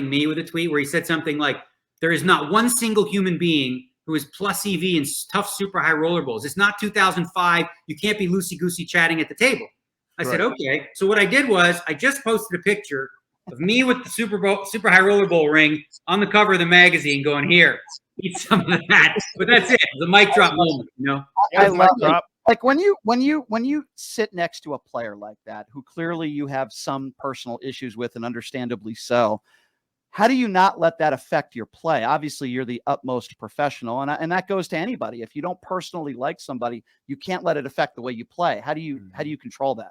me with a tweet where he said something like, there is not one single human being who is plus EV in tough super high roller bowls. It's not 2005. You can't be loosey-goosey chatting at the table. I said, okay. So what I did was I just posted a picture of me with the super high roller bowl ring on the cover of the magazine going, here, eat some of that. But that's it. The mic drop moment, you know? I love it. Like when you sit next to a player like that, who clearly you have some personal issues with, and understandably so, how do you not let that affect your play? Obviously, you're the utmost professional, and that goes to anybody. If you don't personally like somebody, you can't let it affect the way you play. How do you control that?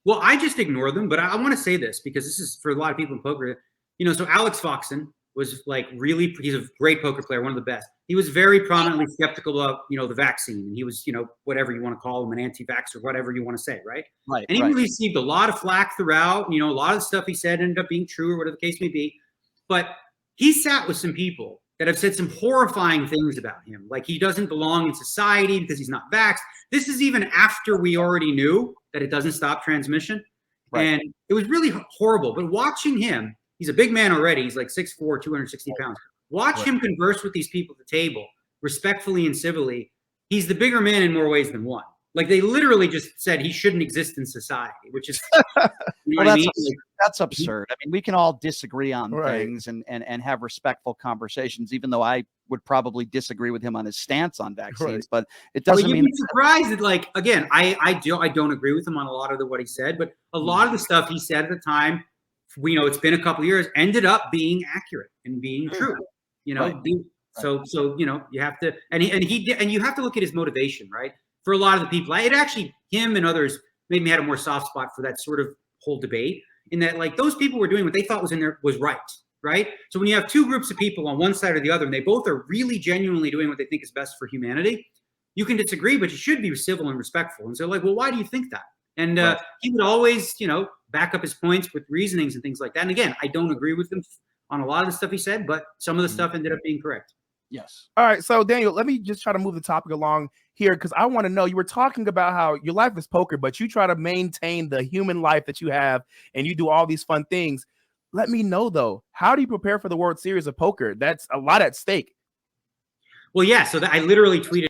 Well, I just ignore them, but I want to say this because this is for a lot of people in poker. You know, so Alex Foxen was like he's a great poker player, one of the best. He was very prominently skeptical of, you know, the vaccine. And he was, you know, whatever you want to call him, an anti-vaxxer, whatever you want to say, right? Right. And he received a lot of flack throughout. You know, a lot of the stuff he said ended up being true or whatever the case may be. But he sat with some people that have said some horrifying things about him. Like he doesn't belong in society because he's not vaxxed. This is even after we already knew that it doesn't stop transmission. Right. And it was really horrible. But watching him, he's a big man already. He's like 6'4", 260 pounds. Watch him converse with these people at the table respectfully and civilly. He's the bigger man in more ways than one. Like they literally just said he shouldn't exist in society, which is you know what I mean? That's absurd. I mean, we can all disagree on things and have respectful conversations, even though I would probably disagree with him on his stance on vaccines. But it doesn't mean you'd be surprised that, like, again, I don't agree with him on a lot of what he said, but a lot of the stuff he said at the time, you know, it's been a couple of years, ended up being accurate and being true. You know, so you know, you have to, and you have to look at his motivation, right? For a lot of the people, it actually, him and others made me had a more soft spot for that sort of whole debate, in that like those people were doing what they thought was in there was right? So when you have two groups of people on one side or the other, and they both are really genuinely doing what they think is best for humanity, you can disagree, but you should be civil and respectful. And so like, well, why do you think that? And he would always, you know, back up his points with reasonings and things like that. And again, I don't agree with him on a lot of the stuff he said, but some of the stuff ended up being correct. Yes. All right. So Daniel, let me just try to move the topic along here, because I want to know, you were talking about how your life is poker, but you try to maintain the human life that you have and you do all these fun things. Let me know though, how do you prepare for the World Series of Poker? That's a lot at stake. Well, yeah. So I literally tweeted